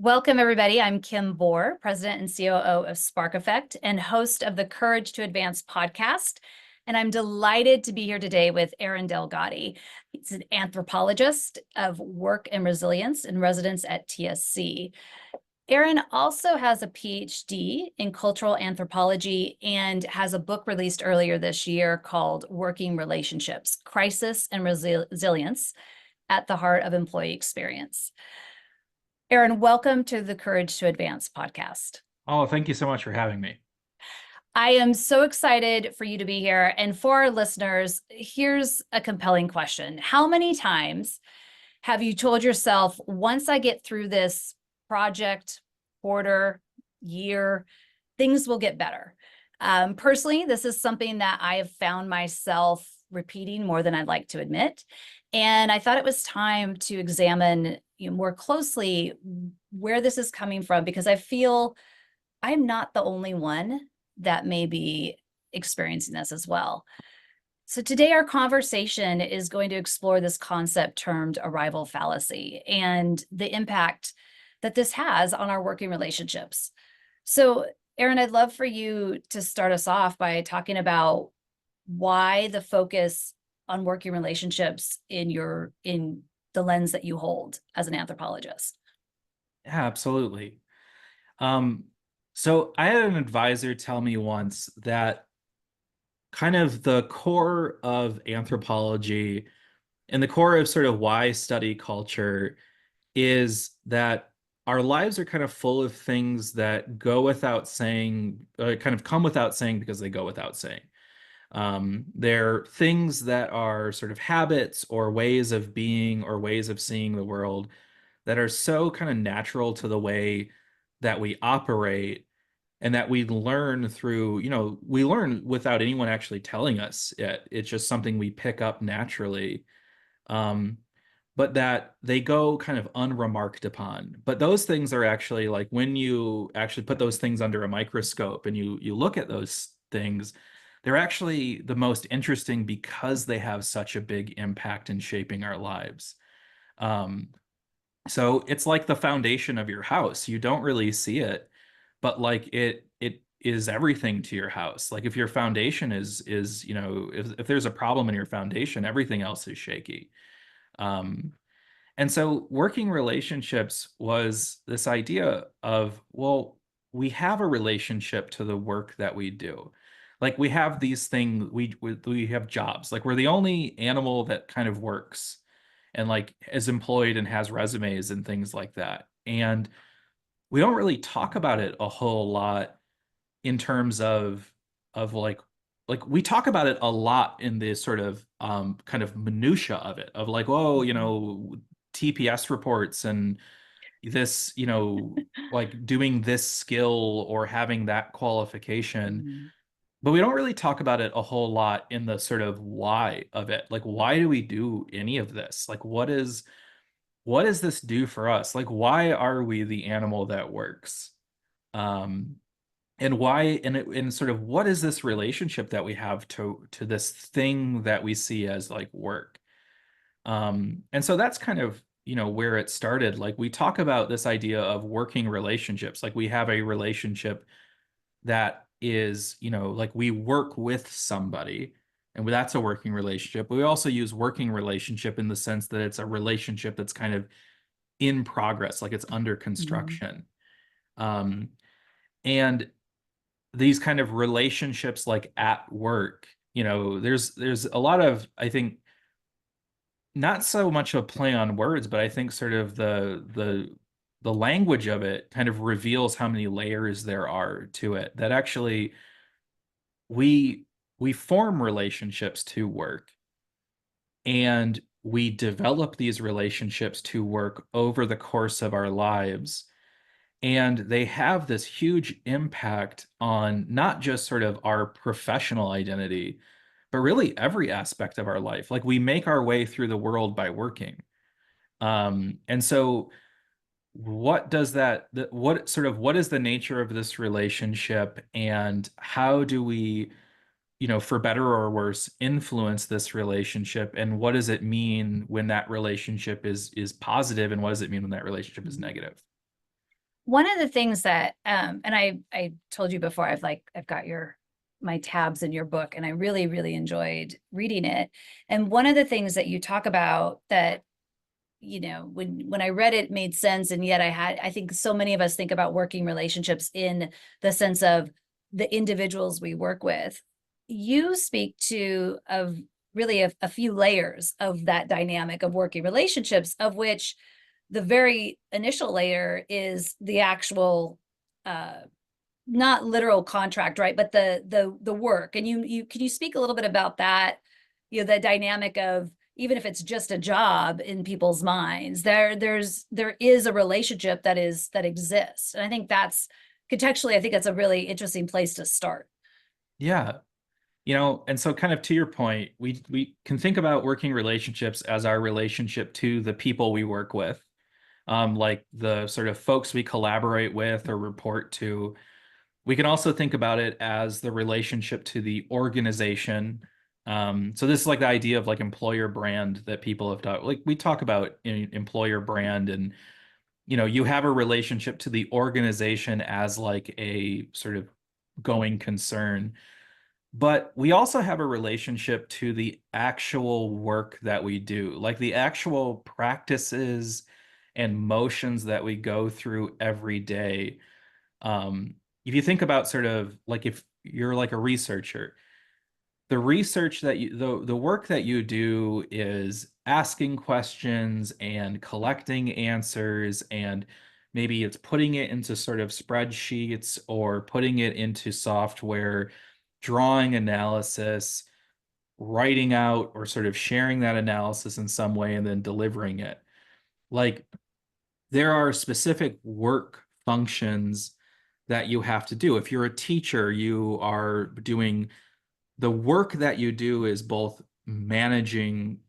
Welcome, everybody. I'm Kim Bohr, President and COO of Spark Effect and host of the Courage to Advance podcast. And I'm delighted to be here today with Aaron Delgaty. He's an anthropologist of work and resilience in residence at TSC. Aaron also has a PhD in cultural anthropology and has a book released earlier this year called Working Relationships, Crisis and Resilience at the Heart of Employee Experience. Aaron, welcome to the Courage to Advance podcast. Oh, thank you so much for having me. I am so excited for you to be here. And for our listeners, here's a compelling question. How many times have you told yourself, once I get through this project, quarter, year, things will get better? Personally, this is something that I have found myself repeating more than I'd like to admit. And I thought it was time to examine more closely where this is coming from, because I feel I'm not the only one that may be experiencing this as well. So today our conversation is going to explore this concept termed arrival fallacy and the impact that this has on our working relationships. So Aaron, I'd love for you to start us off by talking about why the focus on working relationships in the lens that you hold as an anthropologist. Yeah, absolutely. So I had an advisor tell me once that kind of the core of anthropology and the core of sort of why I study culture is that our lives are kind of full of things that go without saying, kind of come without saying because they go without saying. They're things that are sort of habits or ways of being or ways of seeing the world that are so kind of natural to the way that we operate and that we learn through, we learn without anyone actually telling us it. It's just something we pick up naturally. Um, but that they go kind of unremarked upon. But those things are actually like when you actually put those things under a microscope and you look at those things, they're actually the most interesting because they have such a big impact in shaping our lives. Um, so it's like the foundation of your house. You don't really see it, but like it is everything to your house. Like if your foundation is, if there's a problem in your foundation, everything else is shaky. Um, and so working relationships was this idea of, well, we have a relationship to the work that we do. Like we have these things, we have jobs. Like we're the only animal that kind of works and like is employed and has resumes and things like that. And we don't really talk about it a whole lot in terms of like we talk about it a lot in this sort of kind of minutia of it of like, oh, TPS reports and this, like doing this skill or having that qualification. Mhm. But we don't really talk about it a whole lot in the sort of why of it. Like, why do we do any of this? Like, what does this do for us? Like, why are we the animal that works? Um, and why and sort of what is this relationship that we have to this thing that we see as like work? And so that's kind of, where it started. Like we talk about this idea of working relationships. Like we have a relationship that is, like we work with somebody, and that's a working relationship. We also use working relationship in the sense that it's a relationship that's kind of in progress, like it's under Mhm. construction. Um, and these kind of relationships like at work, there's a lot of, I think, not so much a play on words, but I think sort of the language of it kind of reveals how many layers there are to it, that actually we we form relationships to work, and we develop these relationships to work over the course of our lives. And they have this huge impact on not just sort of our professional identity, but really every aspect of our life. Like we make our way through the world by working. And so what does what is the nature of this relationship, and how do we, for better or worse, influence this relationship? And what does it mean when that relationship is positive, and what does it mean when that relationship is Mhm. negative? One of the things that, and I told you before, I've got my tabs in your book, and I really, really enjoyed reading it. And one of the things that you talk about that, when I read it made sense, and yet I think so many of us think about working relationships in the sense of the individuals we work with. You speak to of really a few layers of that dynamic of working relationships, of which the very initial layer is the actual uh not literal contract, right, but the work. And you can you speak a little bit about that, the dynamic of, even if it's just a job in people's minds, there is a relationship that exists. And I think that's contextually, I think that's a really interesting place to start. Yeah. And so kind of to your point, we can think about working relationships as our relationship to the people we work with, like the sort of folks we collaborate with or report to. We can also think about it as the relationship to the organization. So this is like the idea of like employer brand that people have talked, like we talk about in employer brand, and you have a relationship to the organization as like a sort of going concern. But we also have a relationship to the actual work that we do, like the actual practices and motions that we go through every day. If you think about sort of like if you're like a researcher, the research that the work that you do is asking questions and collecting answers, and maybe it's putting it into sort of spreadsheets or putting it into software, drawing analysis, writing out or sort of sharing that analysis in some way, and then delivering it. Like there are specific work functions that you have to do. If you're a teacher, you are doing the work that you do is both managing,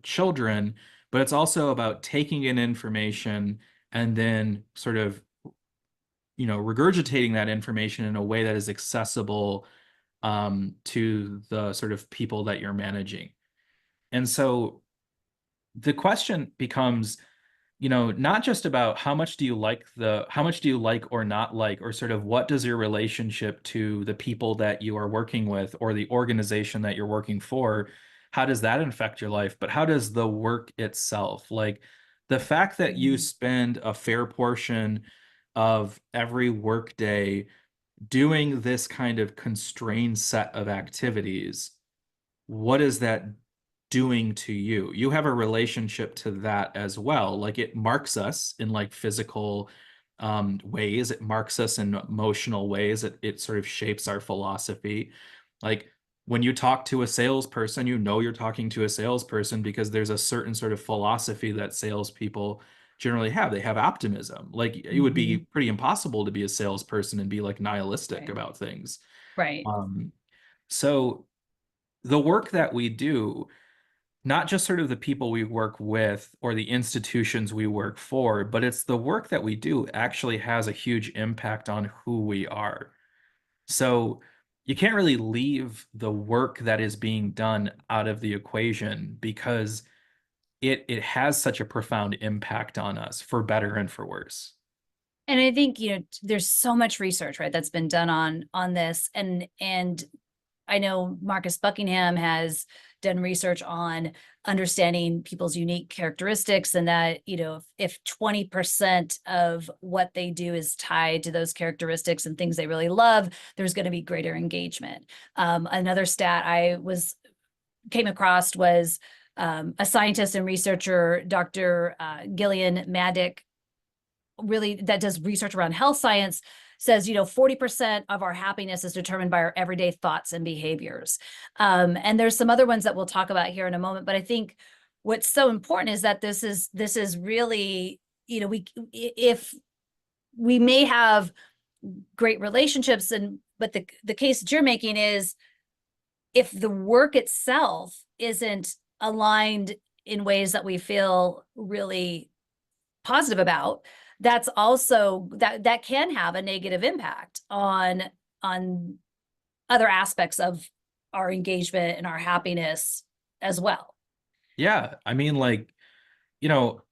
children, but it's also about taking in information and then sort of, regurgitating that information in a way that is accessible to the sort of people that you're managing. And so the question becomes, not just about how much do you like or not like, or sort of what does your relationship to the people that you are working with or the organization that you're working for, how does that affect your life? But how does the work itself, like the fact that you spend a fair portion of every work day doing this kind of constrained set of activities, what is that doing to you? You have a relationship to that as well. Like it marks us in like physical ways, it marks us in emotional ways, it sort of shapes our philosophy. Like when you talk to a salesperson, you're talking to a salesperson because there's a certain sort of philosophy that salespeople generally have. They have optimism. Like it would be pretty impossible to be a salesperson and be like nihilistic Right. about things. Right. Um, so the work that we do, not just sort of the people we work with or the institutions we work for, but it's the work that we do actually has a huge impact on who we are. So you can't really leave the work that is being done out of the equation because it has such a profound impact on us, for better and for worse. And I think, there's so much research, right, that's been done on this. And I know Marcus Buckingham has done research on understanding people's unique characteristics, and that, if 20% of what they do is tied to those characteristics and things they really love, there's going to be greater engagement. Another stat came across was a scientist and researcher, Dr. Gillian Maddock, really that does research around health science, says 40% of our happiness is determined by our everyday thoughts and behaviors. And there's some other ones that we'll talk about here in a moment, but I think what's so important is that this is really, if we may have great relationships, but the case that you're making is, if the work itself isn't aligned in ways that we feel really positive about, that's also that can have a negative impact on other aspects of our engagement and our happiness as well. Yeah, I mean, like, you know,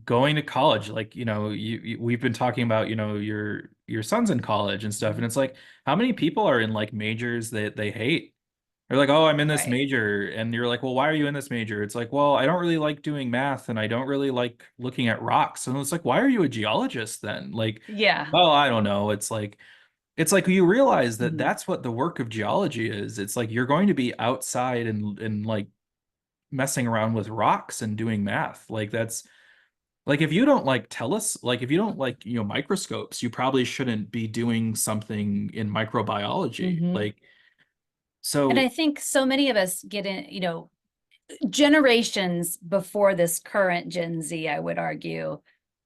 going to college, like, we've been talking about, your son's in college and stuff, and it's like, how many people are in like majors that they hate? They're like, oh, I'm in this Right. major. And you're like, well, why are you in this major? It's like, well, I don't really like doing math and I don't really like looking at rocks. And it's like, why are you a geologist then? Like, Yeah. well, I don't know. It's like you realize that Mhm. that's what the work of geology is. It's like you're going to be outside and like messing around with rocks and doing math. Like that's like if you don't like like if you don't like, microscopes, you probably shouldn't be doing something in microbiology. Mhm. Like And I so think so many of us get in, generations before this current Gen Z, I would argue,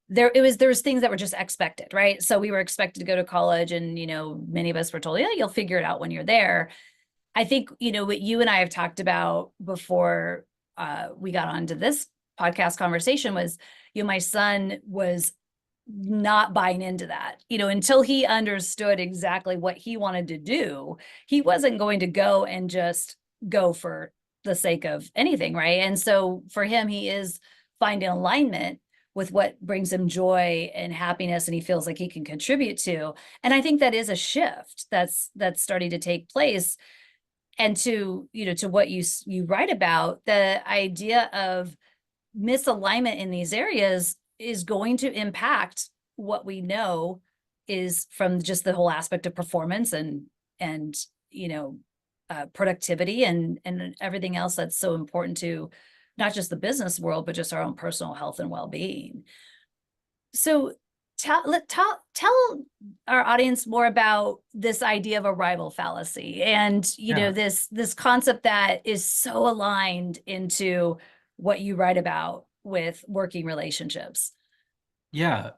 there was things that were just expected, right? So we were expected to go to college, and many of us were told, yeah, you'll figure it out when you're there. I think what you and I have talked about before we got onto this podcast conversation was, my son was not buying into that, until he understood exactly what he wanted to do. He wasn't going to go and just go for the sake of anything, right? And so for him, he is finding alignment with what brings him joy and happiness, and he feels like he can contribute to. And I think that is a shift that's starting to take place. And to what you write about, the idea of misalignment in these areas is going to impact what we know is from just the whole aspect of performance and you know productivity and everything else that's so important to not just the business world but just our own personal health and well-being. So tell our audience more about this idea of arrival fallacy, and yeah. this concept that is so aligned into what you write about with working relationships. Yeah.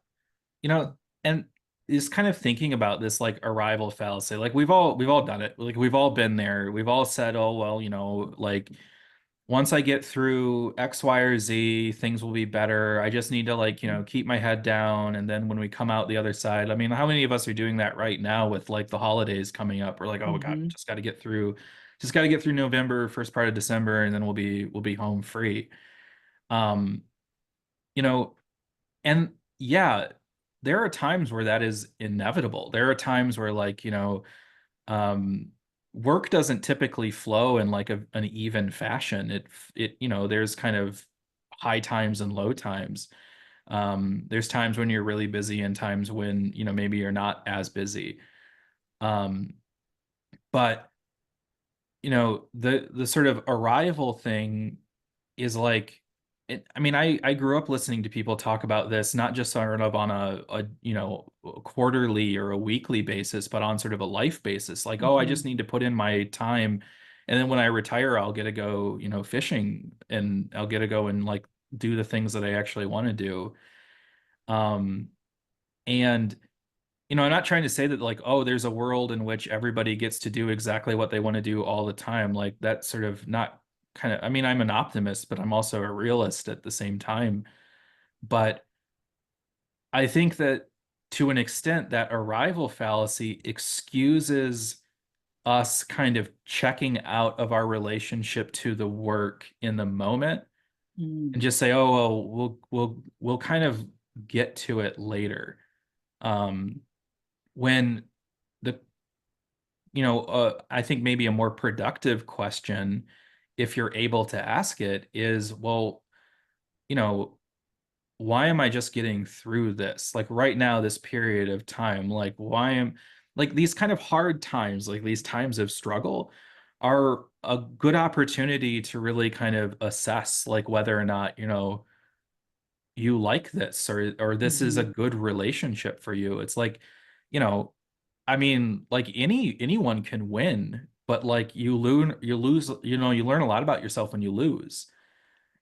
And is kind of thinking about this like arrival fallacy. Like we've all done it. Like we've all been there. We've all said, "Oh, well, like once I get through X, Y, or Z, things will be better. I just need to like, keep my head down and then when we come out the other side." I mean, how many of us are doing that right now with like the holidays coming up? We're like, "Oh God, Mm-hmm. just got to get through November, first part of December, and then we'll be home free." Um, you know, and yeah, there are times where that is inevitable. There are times where like, um, work doesn't typically flow in like an even fashion. There's kind of high times and low times. There's times when you're really busy and times when, maybe you're not as busy. Um, but the sort of arrival thing is like I mean, I grew up listening to people talk about this, not just sort of on a quarterly or a weekly basis, but on sort of a life basis. Like, oh, I Mm-hmm. just need to put in my time, and then when I retire, I'll get to go, fishing, and I'll get to go and like do the things that I actually want to do. Um, and I'm not trying to say that like, oh, there's a world in which everybody gets to do exactly what they want to do all the time. Like that's sort of not kind of, I mean, I'm an optimist, but I'm also a realist at the same time. But I think that to an extent, that arrival fallacy excuses us kind of checking out of our relationship to the work in the moment and Mm-hmm. just say, oh, well, we'll kind of get to it later. Um, when the I think maybe a more productive question, if you're able to ask it, is, well, you know, why am I just getting through this? Like right now, this period of time, like why am like these kind of hard times, like these times of struggle are a good opportunity to really kind of assess like whether or not, you like this or this is a Mm-hmm. good relationship for you. It's like, you know, I mean, like anyone can win, but like you lose, you learn a lot about yourself when you lose.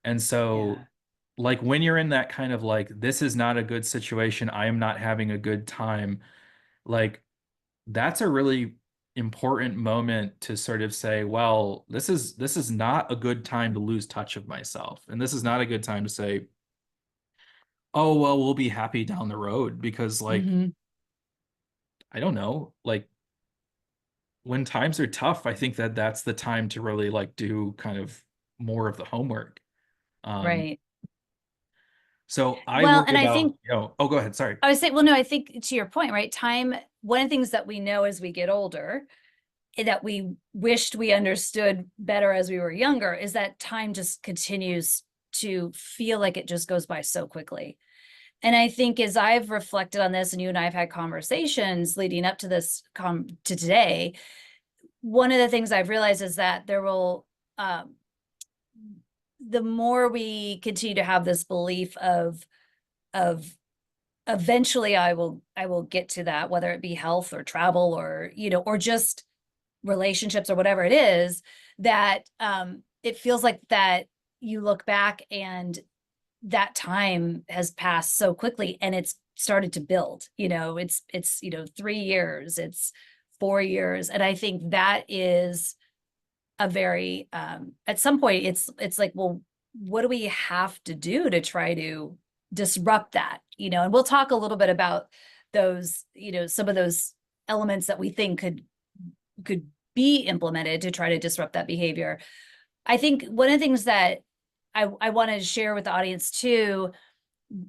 And so Yeah. like when you're in that kind of like this is not a good situation, I am not having a good time, like that's a really important moment to sort of say, well, this is not a good time to lose touch of myself. And this is not a good time to say, oh, well, we'll be happy down the road because like Mm-hmm. I don't know, like when times are tough, I think that that's the time to really like do kind of more of the homework. Um, Right. So I Well, worry and I about, think oh, go ahead. Sorry. I would say, well, no, I think to your point, right? Time, one of the things that we know as we get older, that we wished we understood better as we were younger, is that time just continues to feel like it just goes by so quickly. And I think as I've reflected on this, and you and I have had conversations leading up to this to today, one of the things I've realized is that there will, the more we continue to have this belief of eventually I will get to that, whether it be health or travel or, or just relationships or whatever it is, that it feels like that you look back and that time has passed so quickly and it's started to build. It's 3 years, it's 4 years. And I think that is a very at some point it's like, well, what do we have to do to try to disrupt that? And we'll talk a little bit about those, some of those elements that we think could be implemented to try to disrupt that behavior. I think one of the things that I wanted to share with the audience too,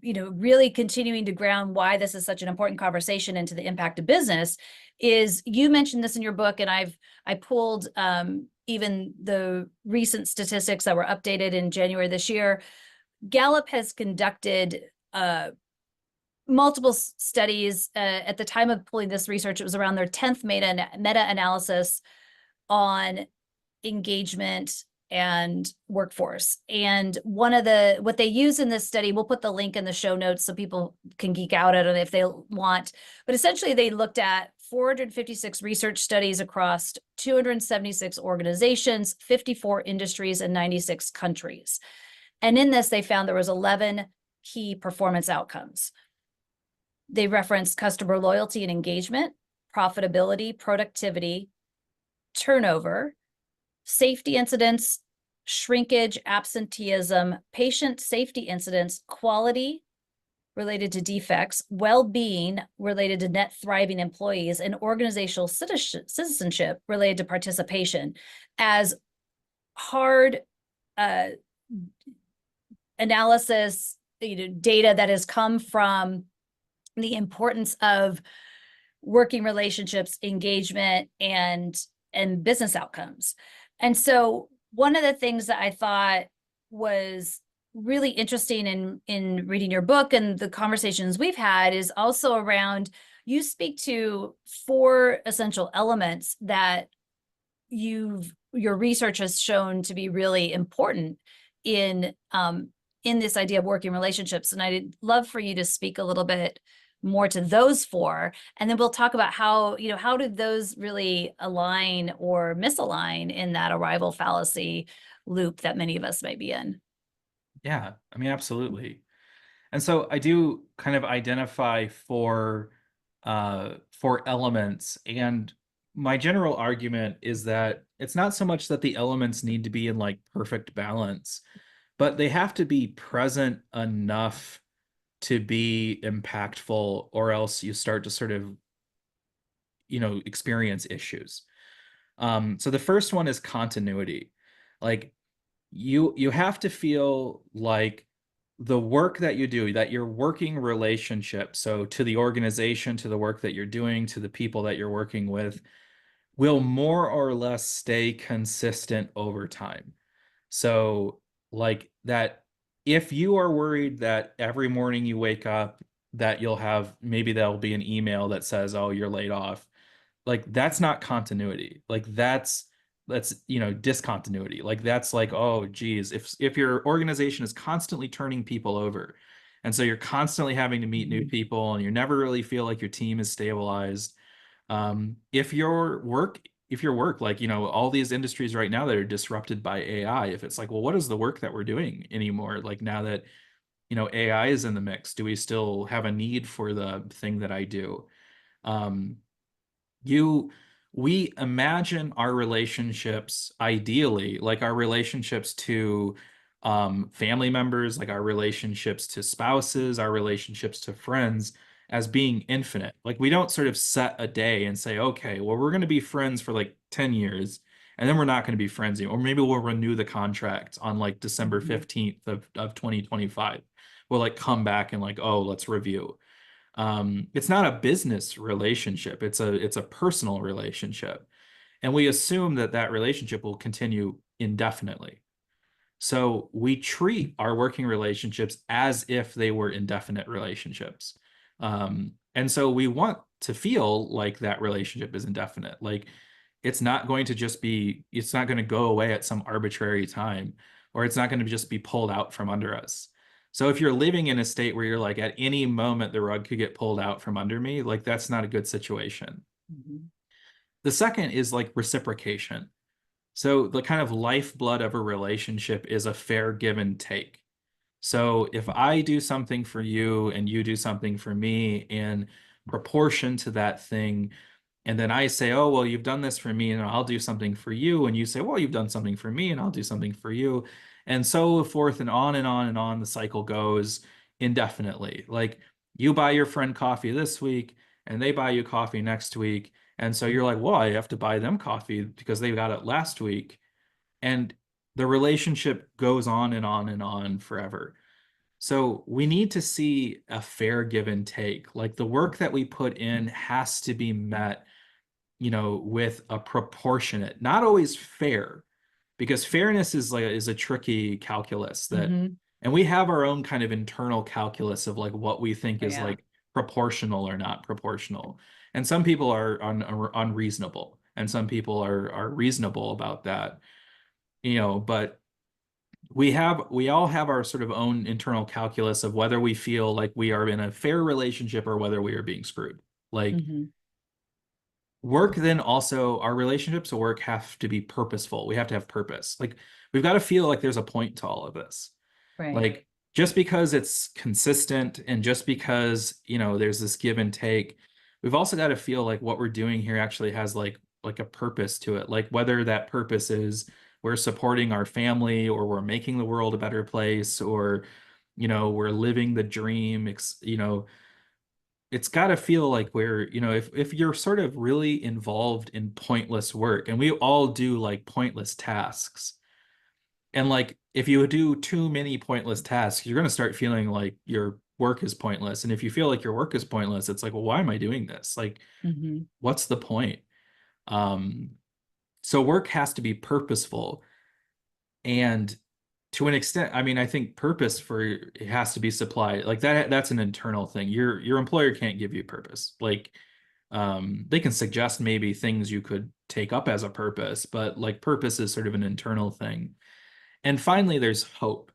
really continuing to ground why this is such an important conversation into the impact of business, is you mentioned this in your book, and I pulled even the recent statistics that were updated in January this year. Gallup has conducted multiple studies. At the time of pulling this research, it was around their 10th meta-analysis on engagement and workforce. And what they use in this study, we'll put the link in the show notes so people can geek out at it if they want. But essentially, they looked at 456 research studies across 276 organizations, 54 industries, and 96 countries. And in this, they found there was 11 key performance outcomes. They referenced customer loyalty and engagement, profitability, productivity, turnover, safety incidents, shrinkage, absenteeism, patient safety incidents, quality related to defects, well-being related to net thriving employees, and organizational citizenship related to participation, as hard analysis, data that has come from the importance of working relationships, engagement, and business outcomes. And so one of the things that I thought was really interesting in reading your book and the conversations we've had is also around, you speak to 4 essential elements that your research has shown to be really important in this idea of working relationships. And I'd love for you to speak a little bit more to those 4, and then we'll talk about how did those really align or misalign in that arrival fallacy loop that many of us might be in. Yeah, I mean, absolutely. And so I do kind of identify 4 elements, and my general argument is that it's not so much that the elements need to be in like perfect balance, but they have to be present enough to be impactful, or else you start to sort of, experience issues. So the first one is continuity. Like you have to feel like the work that you do, that your working relationship, so to the organization, to the work that you're doing, to the people that you're working with, will more or less stay consistent over time. So, like that, if you are worried that every morning you wake up, that you'll have, maybe there'll be an email that says, oh, you're laid off, like that's not continuity. Like that's discontinuity. Like that's like, oh geez, if your organization is constantly turning people over, and so you're constantly having to meet new people and you never really feel like your team is stabilized. If your work, like, all these industries right now that are disrupted by AI, if it's like, well, what is the work that we're doing anymore? Like now that, AI is in the mix, do we still have a need for the thing that I do? Um, you we imagine our relationships, ideally, like our relationships to family members, like our relationships to spouses, our relationships to friends, as being infinite. Like we don't sort of set a day and say, okay, well, we're going to be friends for like 10 years and then we're not going to be friends anymore. Or maybe we'll renew the contract on like December 15th of 2025. we'll like come back and like, oh, let's review. It's not a business relationship. It's a personal relationship. And we assume that that relationship will continue indefinitely. So we treat our working relationships as if they were indefinite relationships. And so we want to feel like that relationship is indefinite. Like it's not going to just be, it's not going to go away at some arbitrary time, or it's not going to just be pulled out from under us. So if you're living in a state where you're like, at any moment, the rug could get pulled out from under me, like that's not a good situation. Mhm. The second is like reciprocation. So the kind of lifeblood of a relationship is a fair give and take. So if I do something for you and you do something for me in proportion to that thing, and then I say, oh, well, you've done this for me and I'll do something for you. And you say, well, you've done something for me and I'll do something for you. And so forth and on and on and on. The cycle goes indefinitely. Like you buy your friend coffee this week and they buy you coffee next week. And so you're like, well, I have to buy them coffee because they got it last week. And the relationship goes on and on and on forever. So we need to see a fair give and take. Like the work that we put in has to be met, with a proportionate, not always fair, because fairness is a tricky calculus that, Mhm. and we have our own kind of internal calculus of like what we think Oh, is yeah. like proportional or not proportional. And some people are unreasonable, and some people are reasonable about that, but we all have our sort of own internal calculus of whether we feel like we are in a fair relationship or whether we are being screwed. Like Mhm. work, then also our relationships at work have to be purposeful. We have to have purpose. Like we've got to feel like there's a point to all of this. Right. Like just because it's consistent and just because, there's this give and take, we've also got to feel like what we're doing here actually has like a purpose to it. Like whether that purpose is we're supporting our family or we're making the world a better place or we're living the dream, it's got to feel like we're, if you're sort of really involved in pointless work, and we all do like pointless tasks, and like if you do too many pointless tasks, you're going to start feeling like your work is pointless. And if you feel like your work is pointless, it's like, well, why am I doing this? Like, Mhm. what's the point? Um, so work has to be purposeful. And to an extent, I mean, I think purpose for it has to be supplied. Like that's an internal thing. Your employer can't give you purpose. Like they can suggest maybe things you could take up as a purpose, but like purpose is sort of an internal thing. And finally, there's hope.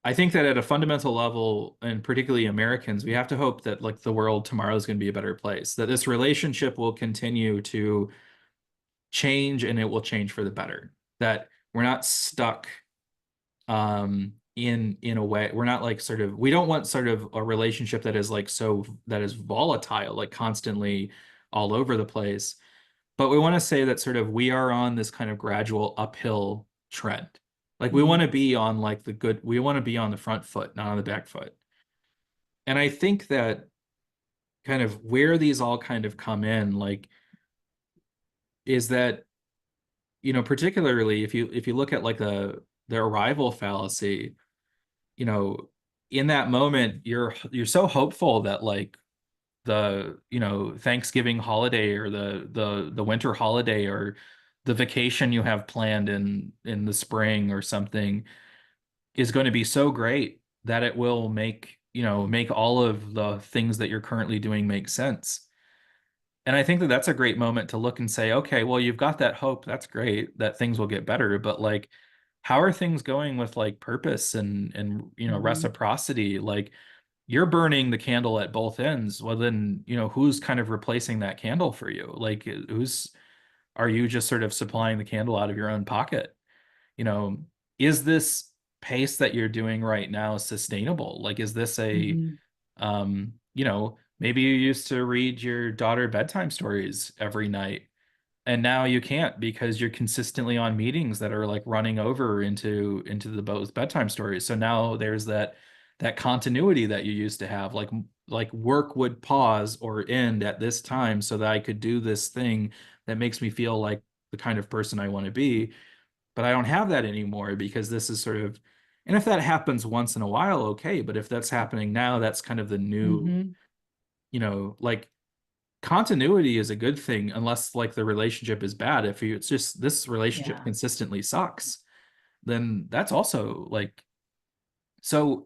I think that at a fundamental level, and particularly Americans, we have to hope that like the world tomorrow is going to be a better place, that this relationship will continue to change and it will change for the better, that we're not stuck in a way, we're not like sort of, we don't want sort of a relationship that is like so that is volatile, like constantly all over the place, but we want to say that sort of we are on this kind of gradual uphill trend. Like we want Mhm. to be on like we want to be on the front foot, not on the back foot. And I think that kind of where these all kind of come in, like, is that, particularly if you look at like the arrival fallacy, you know, in that moment, you're so hopeful that like the Thanksgiving holiday or the winter holiday or the vacation you have planned in the spring or something is going to be so great that it will make all of the things that you're currently doing make sense. And I think that that's a great moment to look and say, okay, well, you've got that hope. That's great that things will get better, but like, how are things going with like purpose and Mhm. reciprocity? Like, you're burning the candle at both ends. Well, then, who's kind of replacing that candle for you? Like, are you just sort of supplying the candle out of your own pocket? You know, is this pace that you're doing right now sustainable? Like, is this Mhm. maybe you used to read your daughter bedtime stories every night and now you can't because you're consistently on meetings that are like running over into the both bedtime stories. So now there's that continuity that you used to have, like work would pause or end at this time so that I could do this thing that makes me feel like the kind of person I want to be. But I don't have that anymore because this is sort of And if that happens once in a while, okay. But if that's happening now, that's kind of the new, Mm-hmm. like continuity is a good thing unless like the relationship is bad. If it's just this relationship Yeah. consistently sucks, then that's also like so,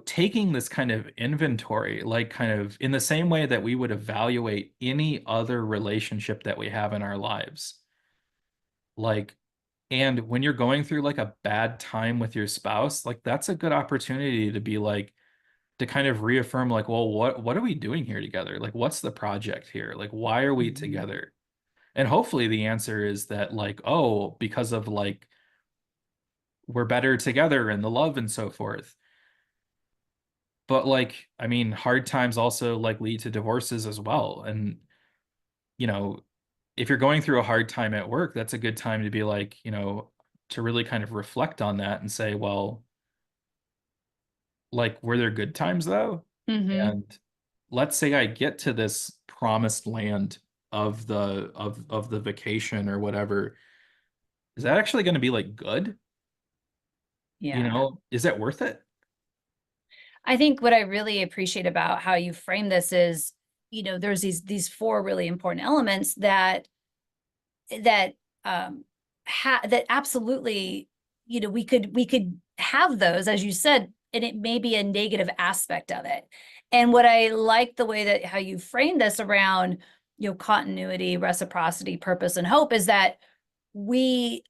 taking this kind of inventory, like kind of in the same way that we would evaluate any other relationship that we have in our lives. Like, and when you're going through like a bad time with your spouse, like that's a good opportunity to be like, to kind of reaffirm like, well, what are we doing here together? Like, what's the project here? Like, why are we Mm-hmm. together? And hopefully the answer is that like, oh, because of like we're better together and the love and so forth. But like, I mean, hard times also like lead to divorces as well. And, you know, if you're going through a hard time at work, that's a good time to be like, to really kind of reflect on that and say, well, like, were there good times though? Mm-hmm. And let's say I get to this promised land of the vacation or whatever. Is that actually going to be like good? Yeah. Is that worth it? I think what I really appreciate about how you frame this is, there's these four really important elements that that absolutely, we could have those, as you said, and it may be a negative aspect of it. And what I like the way that how you frame this around, continuity, reciprocity, purpose, and hope is that we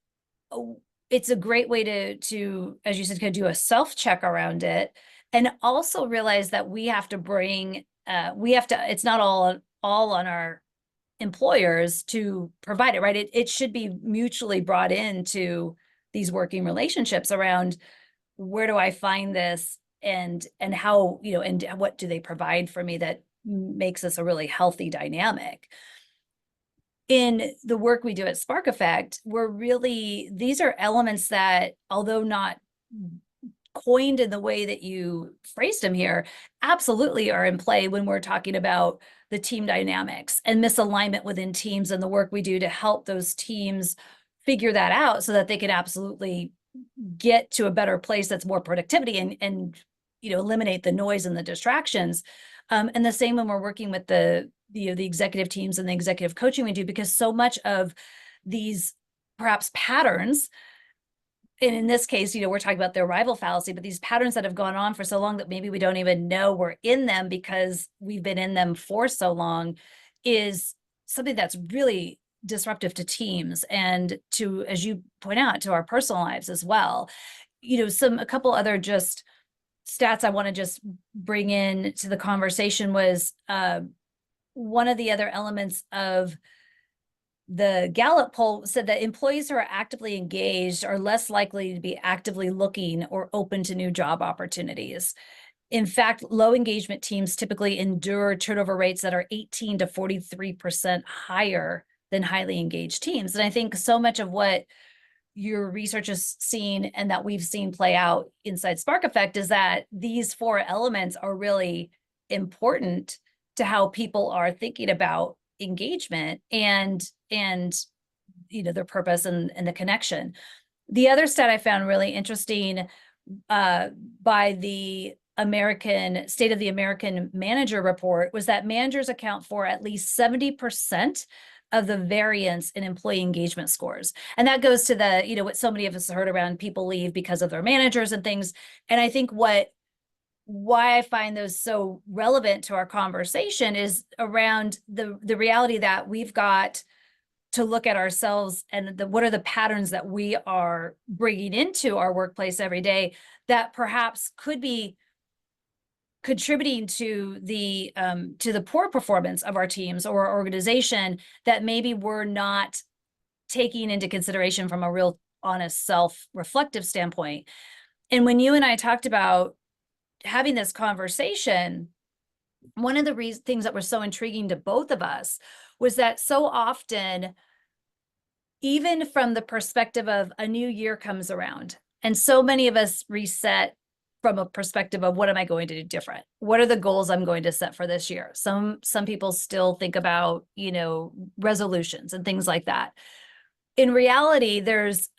it's a great way to, as you said, kind of do a self-check around it, and also realize that it's not all on our employers to provide it, right? It should be mutually brought into these working relationships around, where do I find this, and how, and what do they provide for me that makes this a really healthy dynamic. In the work we do at Spark Effect, these are elements that, although not coined in the way that you phrased them here, absolutely are in play when we're talking about the team dynamics and misalignment within teams, and the work we do to help those teams figure that out so that they can absolutely get to a better place that's more productivity, and eliminate the noise and the distractions. And the same when we're working with the executive teams and the executive coaching we do, because so much of these perhaps patterns, and in this case, we're talking about the arrival fallacy, but these patterns that have gone on for so long that maybe we don't even know we're in them because we've been in them for so long, is something that's really disruptive to teams and to, as you point out, to our personal lives as well. A couple other just stats I want to just bring in to the conversation was, one of the other elements of the Gallup poll said that employees who are actively engaged are less likely to be actively looking or open to new job opportunities. In fact, low engagement teams typically endure turnover rates that are 18 to 43% higher than highly engaged teams. And I think so much of what your research has seen and that we've seen play out inside Spark Effect is that these four elements are really important to how people are thinking about engagement and their purpose and the connection. The other stat I found really interesting, by the American State of the American Manager report, was that managers account for at least 70% of the variance in employee engagement scores. And that goes to the, what so many of us heard around people leave because of their managers and things. And I think why I find those so relevant to our conversation is around the reality that we've got to look at ourselves and what are the patterns that we are bringing into our workplace every day that perhaps could be contributing to the poor performance of our teams or our organization, that maybe we're not taking into consideration from a real honest self-reflective standpoint. And when you and I talked about having this conversation, one of the things that were so intriguing to both of us was that so often, even from the perspective of a new year comes around, and so many of us reset from a perspective of, what am I going to do different? What are the goals I'm going to set for this year? Some people still think about, resolutions and things like that. In reality, there's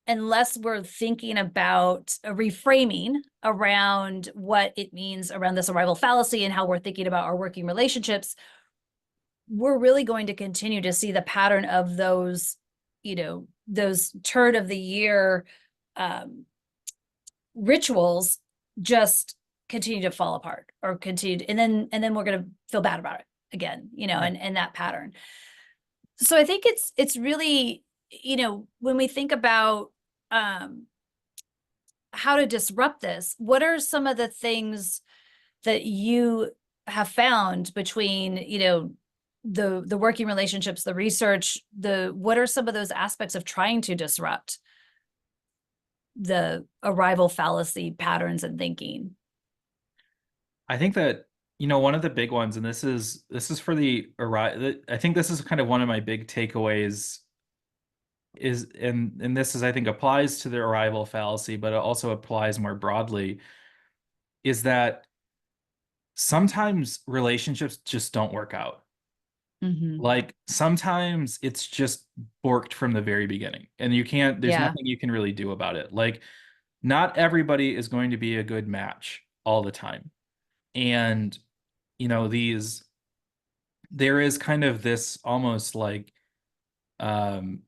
unless we're thinking about a reframing around what it means around this arrival fallacy and how we're thinking about our working relationships, we're really going to continue to see the pattern of those, those turn of the year rituals just continue to fall apart or continue, and then we're going to feel bad about it again, and that pattern. So I think it's really, when we think about how to disrupt this, what are some of the things that you have found between, the working relationships, the research, what are some of those aspects of trying to disrupt the arrival fallacy patterns and thinking? I think that, one of the big ones, and this is for the arrival, I think this is kind of one of my big takeaways is, and this is, I think, applies to the arrival fallacy, but it also applies more broadly, is that sometimes relationships just don't work out. Mm-hmm. Like sometimes it's just borked from the very beginning, and there's Yeah. nothing you can really do about it. Like not everybody is going to be a good match all the time. And, these, there is kind of this almost like, um,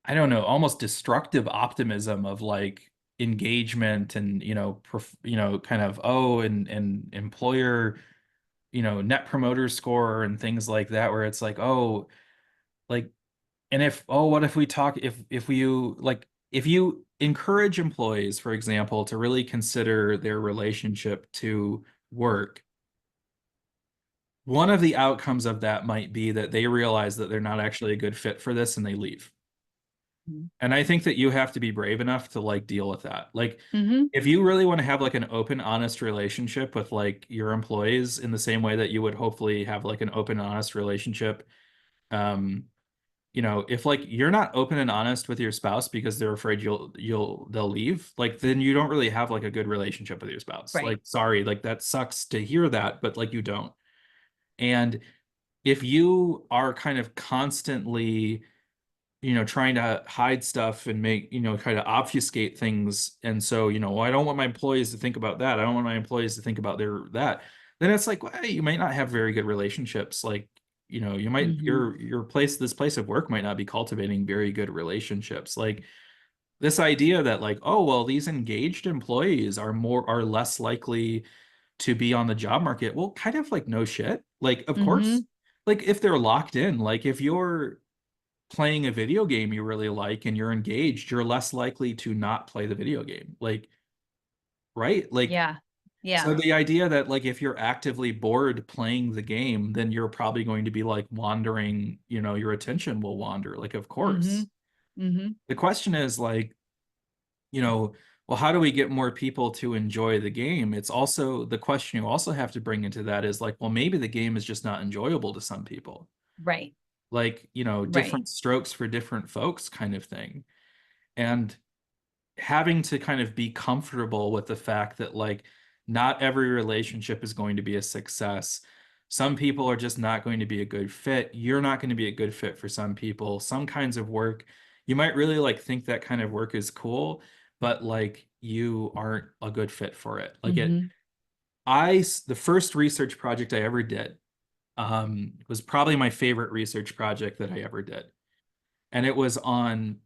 I don't know, almost destructive optimism of like engagement and, kind of, oh, and employer, net promoter score and things like that, where it's like, oh, like, and what if we talk, if you like, if you encourage employees, for example, to really consider their relationship to work, one of the outcomes of that might be that they realize that they're not actually a good fit for this and they leave. And I think that you have to be brave enough to like deal with that. Like Mm-hmm. if you really want to have like an open, honest relationship with like your employees in the same way that you would hopefully have like an open, honest relationship, um, if like you're not open and honest with your spouse because they're afraid they'll leave, like then you don't really have like a good relationship with your spouse. Right. Like, sorry, like that sucks to hear that, but like you don't. And if you are kind of constantly, trying to hide stuff and make, kind of obfuscate things, and so, well, I don't want my employees to think about that. I don't want my employees to think about that. Then it's like, well, you might not have very good relationships. Like, you might Mm-hmm. this place of work might not be cultivating very good relationships. Like this idea that like, oh, well, these engaged employees are less likely to be on the job market. Well, kind of like no shit. Like, of Mm-hmm. course, like if they're locked in, like if you're playing a video game you really like and you're engaged, you're less likely to not play the video game. Like, right? Like, Yeah. Yeah. so the idea that like if you're actively bored playing the game, then you're probably going to be like wandering, your attention will wander. Like, of Mm-hmm. course. Mm-hmm. The question is like, you know, well, how do we get more people to enjoy the game? It's also the question you also have to bring into that is like, well, maybe the game is just not enjoyable to some people. Right. Like, Right. different strokes for different folks kind of thing. And having to kind of be comfortable with the fact that like not every relationship is going to be a success. Some people are just not going to be a good fit. You're not going to be a good fit for some people. Some kinds of work, you might really like think that kind of work is cool, but like you aren't a good fit for it. Like Mm-hmm. the first research project I ever did, was probably my favorite research project that I ever did. And it was on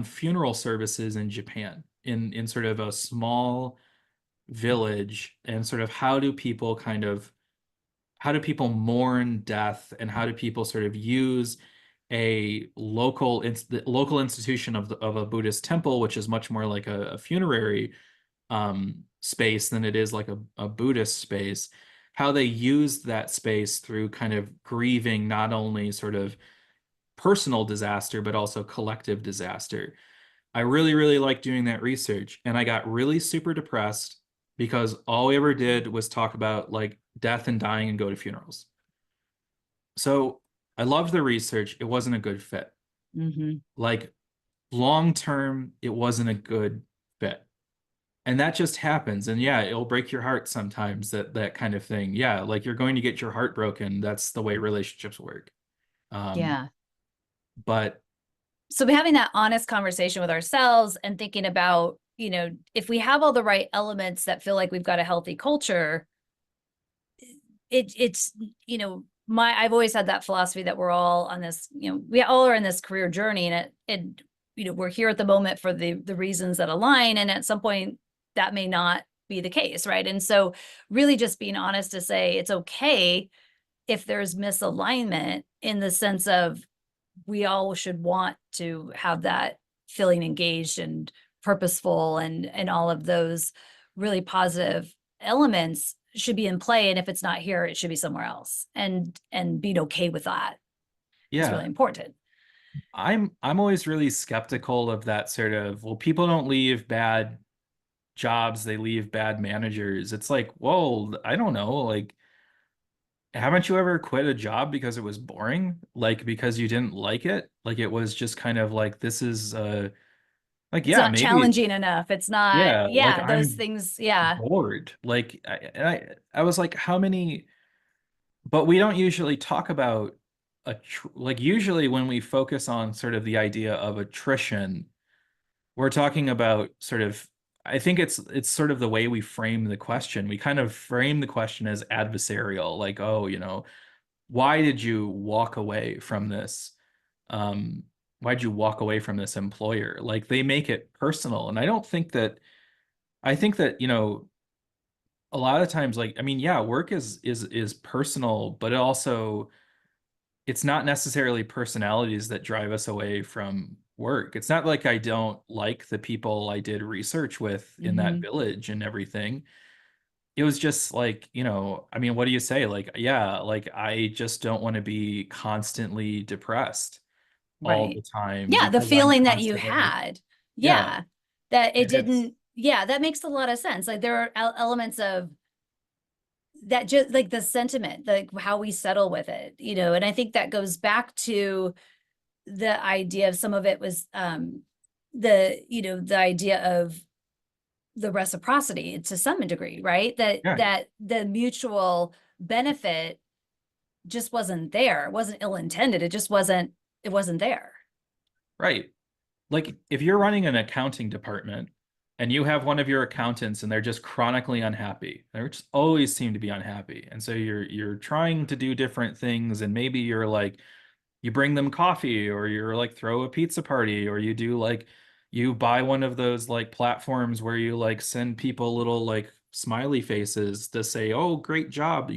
funeral services in Japan, in sort of a small village, and sort of how do people mourn death, and how do people sort of use the local institution of a Buddhist temple, which is much more like a funerary space than it is like a Buddhist space, how they use that space through kind of grieving not only sort of personal disaster, but also collective disaster. I really, really liked doing that research. And I got really super depressed because all we ever did was talk about like death and dying and go to funerals. So I loved the research. It wasn't a good fit. Mm-hmm. Like long term, it wasn't a good fit. And that just happens. And yeah, it'll break your heart sometimes, that kind of thing. Yeah, like you're going to get your heart broken. That's the way relationships work. Um, Yeah. but So having that honest conversation with ourselves and thinking about, if we have all the right elements that feel like we've got a healthy culture, it's, I've always had that philosophy that we're all on this, we all are in this career journey, and we're here at the moment for the reasons that align. And at some point that may not be the case. Right. And so really just being honest to say it's okay if there's misalignment, in the sense of we all should want to have that feeling engaged and purposeful, and all of those really positive elements should be in play. And if it's not here, it should be somewhere else. And being okay with that is Yeah. really important. I'm always really skeptical of that sort of, well, people don't leave bad jobs, they leave bad managers. It's like, whoa, I don't know. Like, haven't you ever quit a job because it was boring? Like, because you didn't like it? Like, it was just kind of like, this is like, It's yeah, not maybe, challenging enough. It's not, yeah, like yeah, those I'm things. Yeah. bored. Like, I was like, how many, but we don't usually talk about like, usually when we focus on sort of the idea of attrition, we're talking about sort of, I think it's sort of the way we frame the question. We kind of frame the question as adversarial, like, oh, why did you walk away from this? Um, why'd you walk away from this employer? Like, they make it personal. And I think that, a lot of times, like, I mean, yeah, work is personal, but it also, it's not necessarily personalities that drive us away from work. It's not like I don't like the people I did research with in that Mhm. village and everything. It was just like, I mean, what do you say? Like, yeah, like I just don't want to be constantly depressed all the Right. time Yeah, the because I'm feeling that you constantly, had. yeah. Yeah. That it And it's, didn't, yeah, that makes a lot of sense. Like there are elements of that, just like the sentiment, like how we settle with it, and I think that goes back to the idea of, some of it was the idea of the reciprocity to some degree, right? That yeah, that the mutual benefit just wasn't there. It wasn't ill-intended. It wasn't there. right. Like if you're running an accounting department and you have one of your accountants and they're just chronically unhappy, they just always seem to be unhappy. And so you're trying to do different things, and maybe you're like, you bring them coffee, or you're like throw a pizza party, or you do like, you buy one of those like platforms where you like send people little like smiley faces to say, "Oh, great job."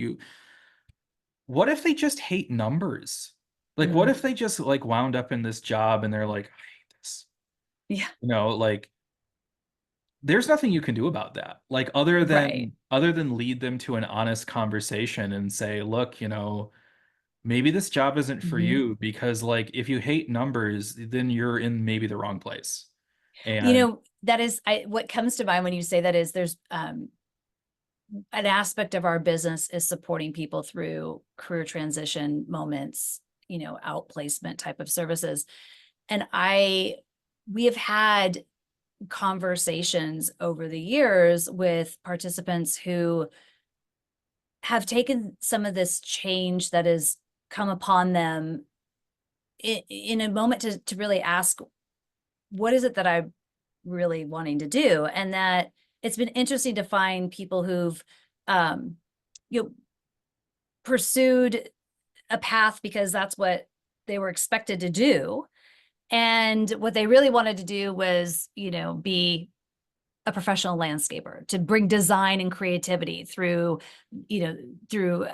What if they just hate numbers? Like, what Mm. if they just like wound up in this job and they're like, I hate this. Yeah. Like, there's nothing you can do about that. Like, other Right. than lead them to an honest conversation and say, look, maybe this job isn't for Mhm. you, because like if you hate numbers, then you're in maybe the wrong place. You And know, that is, what comes to mind when you say that is, there's an aspect of our business is supporting people through career transition moments, outplacement type of services. And we have had conversations over the years with participants who have taken some of this change that has come upon them in a moment to really ask, what is it that I'm really wanting to do? And that it's been interesting to find people who've um, you know, pursued a path because that's what they were expected to do. And what they really wanted to do was, be a professional landscaper, to bring design and creativity through, through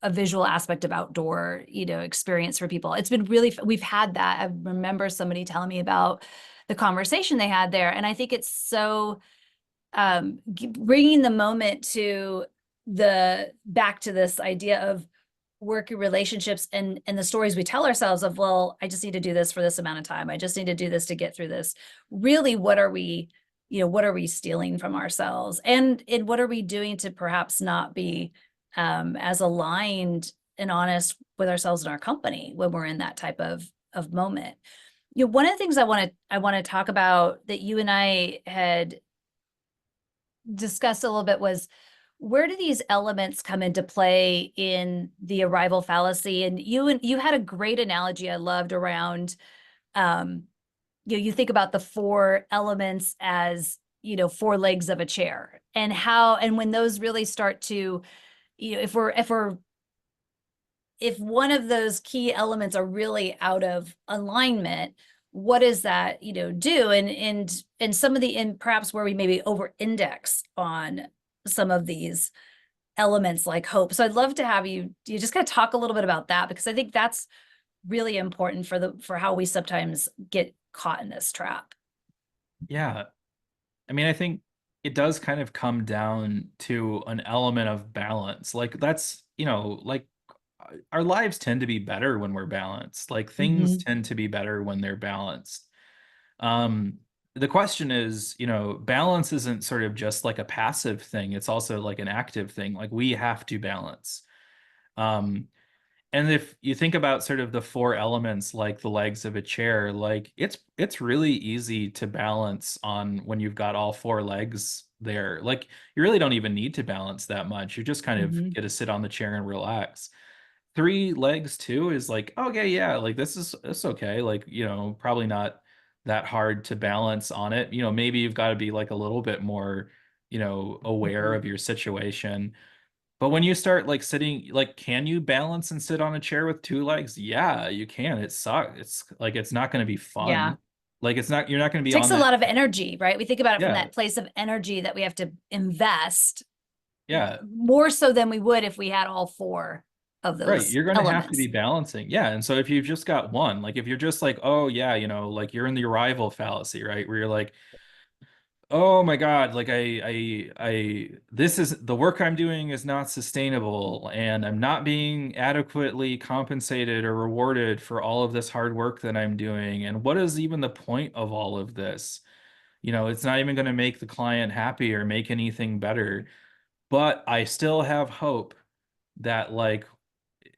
a visual aspect of outdoor, experience for people. It's been really, we've had that. I remember somebody telling me about the conversation they had there. And I think it's so bringing the moment to back to this idea of work and relationships, and the stories we tell ourselves of, well, I just need to do this for this amount of time. I just need to do this to get through this. Really, what are we stealing from ourselves? And what are we doing to perhaps not be as aligned and honest with ourselves and our company when we're in that type of moment? One of the things I want to talk about that you and I had discussed a little bit was, where do these elements come into play in the arrival fallacy? And you had a great analogy I loved around um, you think about the four elements as, four legs of a chair, and when those really start to, if one of those key elements are really out of alignment, what does that, do? And some of perhaps where we maybe over index on some of these elements like hope. So I'd love to have you just kind of talk a little bit about that, because I think that's really important for how we sometimes get caught in this trap. Yeah. I mean, I think it does kind of come down to an element of balance. Like that's, like our lives tend to be better when we're balanced. Like things Mhm. tend to be better when they're balanced. Um, the question is, balance isn't sort of just like a passive thing. It's also like an active thing. Like we have to balance. Um, and if you think about sort of the four elements like the legs of a chair, like it's really easy to balance on when you've got all four legs there. Like you really don't even need to balance that much. You just kind of Mhm. get to sit on the chair and relax. Three legs too is like, okay, yeah, like it's okay. Like, probably not that hard to balance on it. Maybe you've got to be like a little bit more, aware Mhm. of your situation. But when you start like sitting, like, can you balance and sit on a chair with two legs? Yeah, you can. It sucks. It's like it's not going to be Yeah. fun. Like you're not going to be Takes on a that. lot of energy, right? We think about it from Yeah, that place of energy that we have to invest yeah, more so than we would if we had all four of right. those You're going to have to be elements. balancing. Yeah. And so if you've just got one, like if you're just like, oh yeah, like you're in the arrival fallacy, right? Where you're like, oh my God, like this is the work I'm doing is not sustainable, and I'm not being adequately compensated or rewarded for all of this hard work that I'm doing. And what is even the point of all of this? It's not even going to make the client happy or make anything better. But I still have hope that like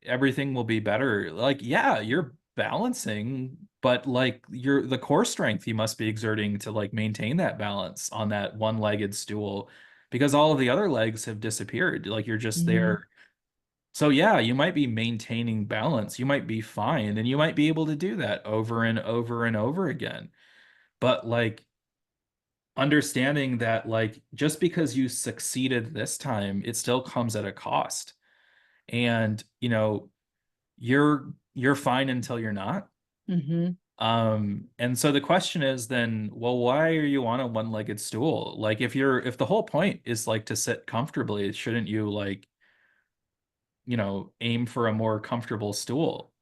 everything will be better. Like, yeah, you're balancing, but like the core strength you must be exerting to like maintain that balance on that one-legged stool because all of the other legs have disappeared. Like you're just Mhm. there. So yeah, you might be maintaining balance. You might be fine and you might be able to do that over and over and over again. But like understanding that like just because you succeeded this time, it still comes at a cost. And you're fine until you're not. Mhm. And so the question is then, well, why are you on a one-legged stool? Like if the whole point is like to sit comfortably, shouldn't you like, aim for a more comfortable stool?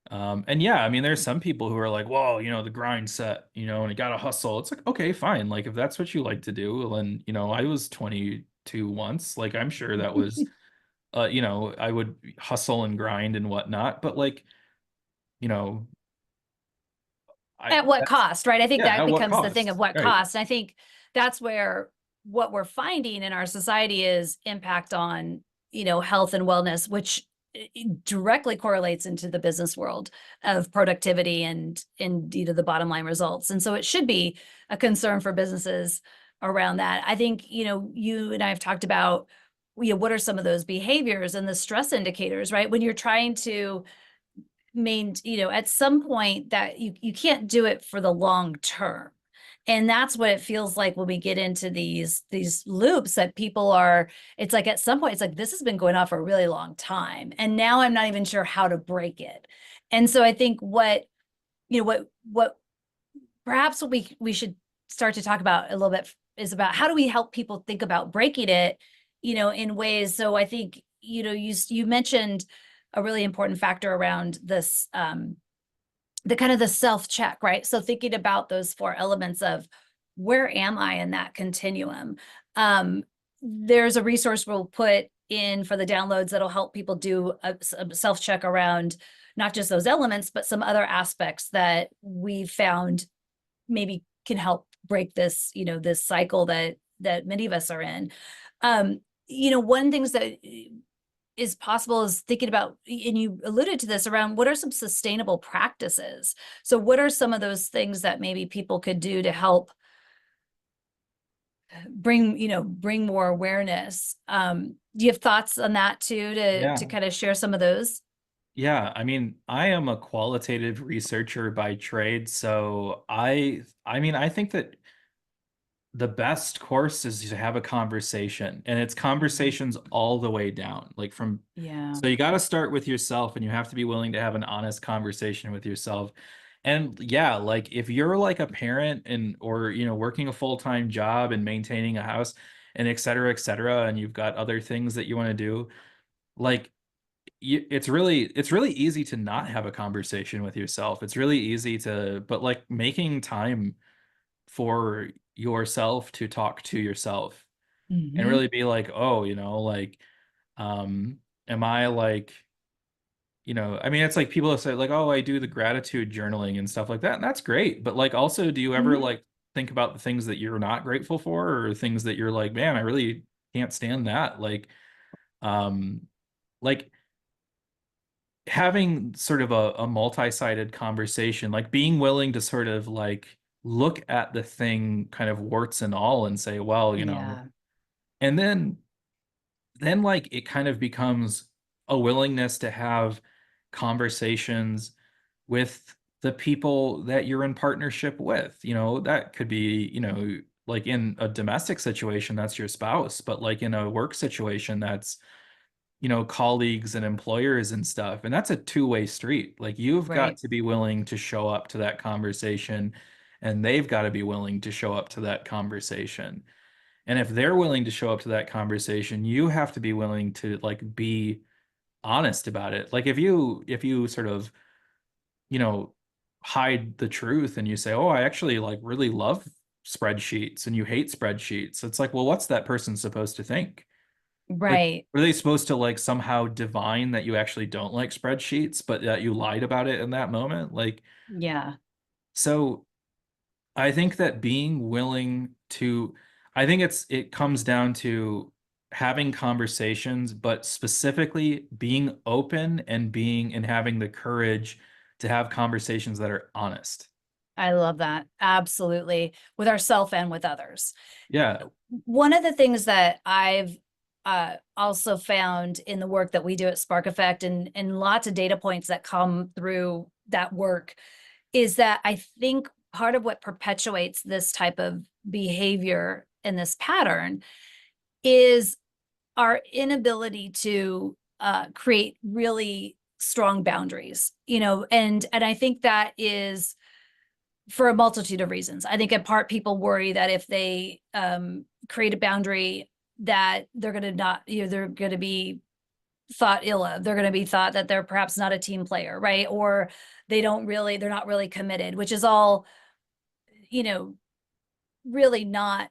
And yeah, I mean, there's some people who are like, whoa, the grind set, and you gotta hustle. It's like, okay, fine. Like if that's what you like to do, then, I was 22 once. Like I'm sure that was, I would hustle and grind and whatnot, but like, you know, At what that's cost, right? I think yeah, that at what becomes the thing of cost? what Right. cost. And I think that's where what we're finding in our society is impact on, health and wellness, which directly correlates into the business world of productivity and the bottom line results. And so it should be a concern for businesses around that. I think, you and I have talked about, what are some of those behaviors and the stress indicators, right? When you're trying to at some point that you can't do it for the long term. And that's what it feels like when we get into these loops that people are, it's like at some point, it's like this has been going on for a really long time. And now I'm not even sure how to break it. And so I think what perhaps what we should start to talk about a little bit is about how do we help people think about breaking it, in ways. So I think, you mentioned a really important factor around this, the kind of the self check, right? So thinking about those four elements of where am I in that continuum? There's a resource we'll put in for the downloads that'll help people do a self check around not just those elements, but some other aspects that we've found maybe can help break this, this cycle that many of us are in. One things that is possible is thinking about, and you alluded to this around what are some sustainable practices. So what are some of those things that maybe people could do to help bring more awareness? Do you have thoughts on that too, to Yeah. kind of share some of those? Yeah, I mean, I am a qualitative researcher by trade, so I think that the best course is to have a conversation, and it's Mhm. conversations all the way down. Like from Yeah. so you got to start with yourself, and you have to be willing to have an honest conversation with yourself. And yeah, like if you're like a parent and or working a full-time job and maintaining a house and et cetera, and you've got other things that you want to do, like it's really easy to not have a conversation with yourself. It's really easy to, but like making time for yourself to talk to yourself and Hmm. really be like, oh, like, am I like, I mean, it's like people say like, oh, I do the gratitude journaling and stuff like that, and that's great. But like, also, do you ever Hmm. like think about the things that you're not grateful for, or things that you're like, man, I really can't stand that, um, like having sort of a multi-sided conversation, like being willing to sort of like look at the thing kind of warts and all and say, well, Yeah. and then like it kind of becomes a willingness to have conversations with the people that you're in partnership with. That could be, like in a domestic situation, that's your spouse, but like in a work situation, that's colleagues and employers and stuff. And that's a two-way street. Like you've got Right. to be willing to show up to that conversation, and they've got to be willing to show up to that conversation. And if they're willing to show up to that conversation, you have to be willing to like be honest about it. Like if you sort of, you know, hide the truth and you say, "Oh, I actually like really love spreadsheets," and you hate spreadsheets. It's like, well, what's that person supposed to think? Like, Right. were they supposed to like somehow divine that you actually don't like spreadsheets, but that you lied about it in that moment? Like, Yeah. so I think that being willing to, I think it comes down to having conversations, but specifically being open and being and having the courage to have conversations that are honest. I love that. Absolutely. With ourselves and with others. Yeah. One of the things that I've also found in the work that we do at Spark Effect, and lots of data points that come through that work, is that I think part of what perpetuates this type of behavior and this pattern is our inability to create really strong boundaries, and I think that is for a multitude of reasons. I think in part people worry that if they create a boundary, that they're going to not, they're going to be thought ill of. They're going to be thought that they're perhaps not a team player, right? Or they're not really committed, which is all, you know, really not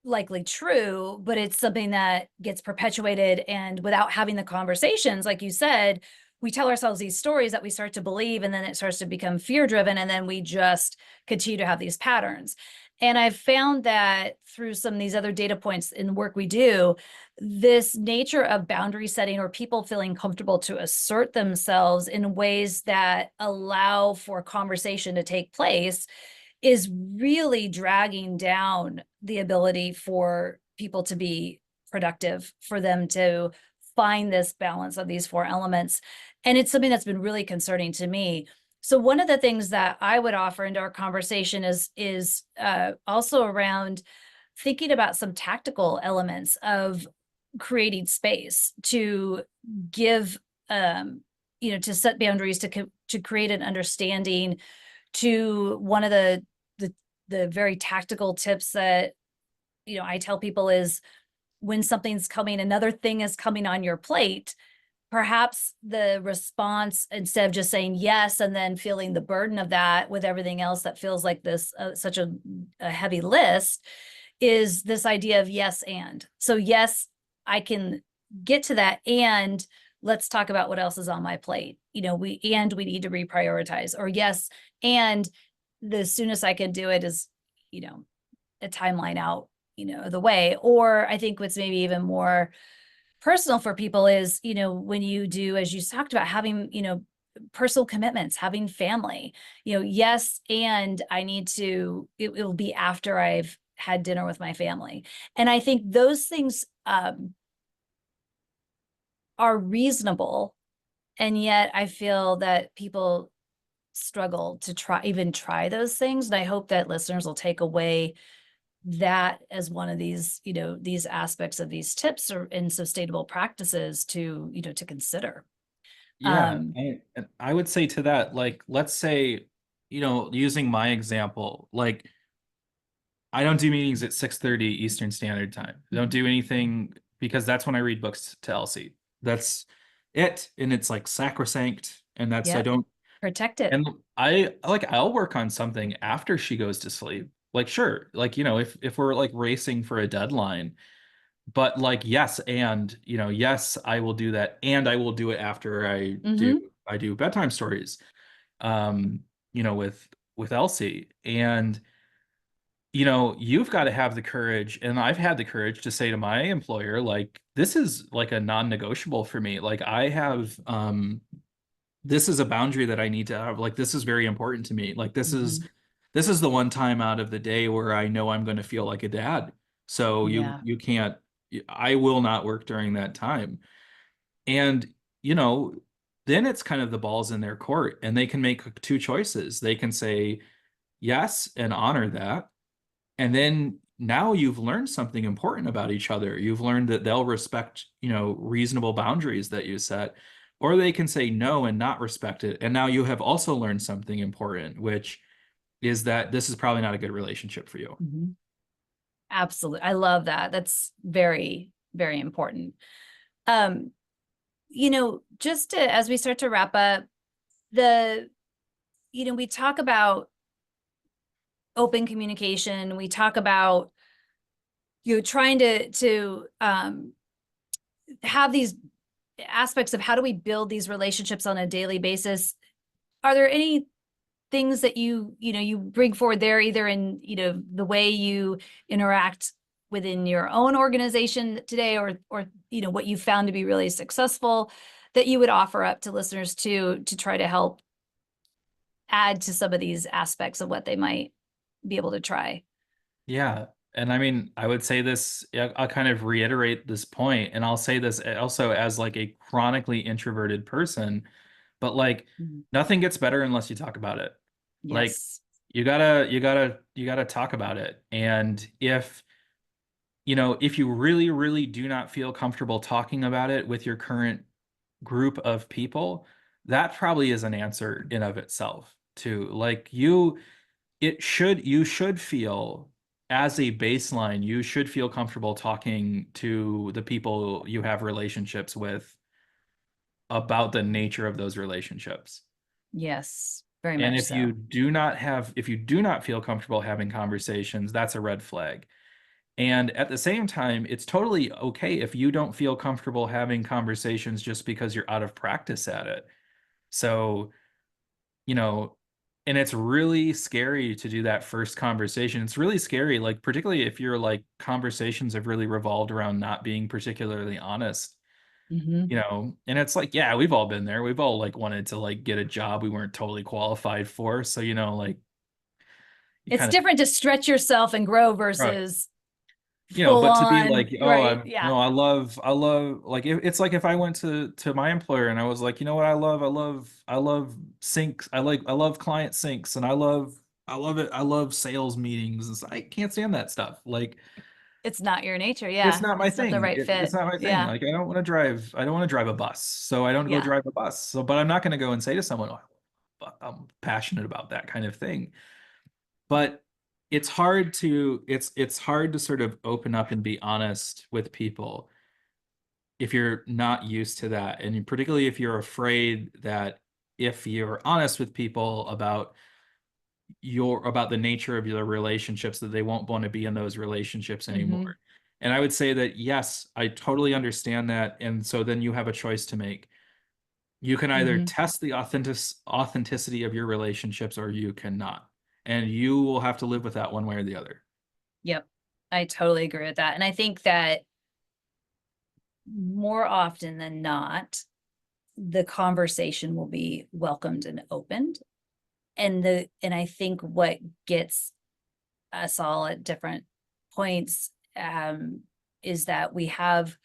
likely true, but it's something that gets perpetuated. And without having the conversations, like you said, we tell ourselves these stories that we start to believe, and then it starts to become fear driven. And then we just continue to have these patterns. And I've found that through some of these other data points in the work we do, this nature of boundary setting or people feeling comfortable to assert themselves in ways that allow for conversation to take place is really dragging down the ability for people to be productive, for them to find this balance of these four elements. And it's something that's been really concerning to me. So one of the things that I would offer into our conversation is also around thinking about some tactical elements of creating space to give, to set boundaries, to create an understanding. To one of the the very tactical tips that I tell people is, when something's coming, another thing is coming on your plate, perhaps the response, instead of just saying yes and then feeling the burden of that with everything else that feels like this such a heavy list, is this idea of yes and. So yes, I can get to that, and let's talk about what else is on my plate. We need to reprioritize. Or yes, and the soonest I can do it is, you know, a timeline out, the way. Or I think what's maybe even more personal for people is, when you do, as you talked about, having, personal commitments, having family, yes, and I need to, it will be after I've had dinner with my family. And I think those things are reasonable And yet I feel that people struggle to try those things. And I hope that listeners will take away that as one of these, these aspects of these tips or in sustainable practices to, to consider. Yeah, Um, and I would say to that, like, let's say, using my example, like, I don't do meetings at 6:30 Eastern Standard Time. I don't do anything because that's when I read books to Elsie. That's it, and it's like sacrosanct, and that's I yep. don't Protect it. and I'll work on something after she goes to sleep. Like sure, like if we're like racing for a deadline, but like yes, and yes, I will do that, and I will do it after Hmm. I do bedtime stories, um, with Elsie, and you've got to have the courage, and I've had the courage to say to my employer, like, this is like a non-negotiable for me. Like I have this is a boundary that I need to have. Like this is very important to me. Like Hmm. this is the one time out of the day where I know I'm going to feel like a dad. So Yeah. you can't I will not work during that time. And you know, then it's kind of the ball's in their court and they can make two choices. They can say yes and honor that, and then now you've learned something important about each other. You've learned that they'll respect, reasonable boundaries that you set, or they can say no and not respect it. And now you have also learned something important, which is that this is probably not a good relationship for you. Hmm. Absolutely. I love that. That's very, very important. Um, just as we start to wrap up, the, we talk about open communication. We talk about trying to have these aspects of how do we build these relationships on a daily basis. Are there any things that you bring forward there, either in the way you interact within your own organization today, or what you found to be really successful, that you would offer up to listeners to try to help add to some of these aspects of what they might be able to try? Yeah. And I mean, I would say this, yeah, I'll kind of reiterate this point, and I'll say this also as like a chronically introverted person, but like Mhm. nothing gets better unless you talk about it. Like Yes. you gotta talk about it. And if you really, really do not feel comfortable talking about it with your current group of people, that probably is an answer in of itself too. Like you should feel, as a baseline, you should feel comfortable talking to the people you have relationships with about the nature of those relationships. Yes, very And much so. if you do not feel comfortable having conversations, that's a red flag. And at the same time, it's totally okay if you don't feel comfortable having conversations just because you're out of practice at it. So, you know, and it's really scary to do that first conversation. It's really scary, like, particularly if your like conversations have really revolved around not being particularly honest, Hmm. and it's like, yeah, we've all been there. We've all like wanted to like get a job we weren't totally qualified for. So, like you It's kind of, different to stretch yourself and grow right. versus full But to be like, on, oh, right? Yeah. no, I love, like, it's like if I went to my employer and I was like, you know what, I love syncs, I love client syncs, and I love it, I love sales meetings. I can't stand that stuff. Like, It's not your nature. it's Yeah. not my It's not the thing. right It's fit. not my thing. Yeah. Like, I don't want to drive a bus, so I don't go Yeah. drive a bus. So, but I'm not going to go and say to someone, oh, I'm passionate about that kind of thing. But it's hard to sort of open up and be honest with people if you're not used to that, and particularly if you're afraid that if you're honest with people about the nature of your relationships, that they won't want to be in those relationships Hmm. anymore. And I would say that yes, I totally understand that, and so then you have a choice to make. You can either Hmm. test the authenticity of your relationships, or you cannot, and you will have to live with that one way or the other. Yep. I totally agree with that. And I think that more often than not, the conversation will be welcomed and opened. And I think what gets us all at different points, is that we have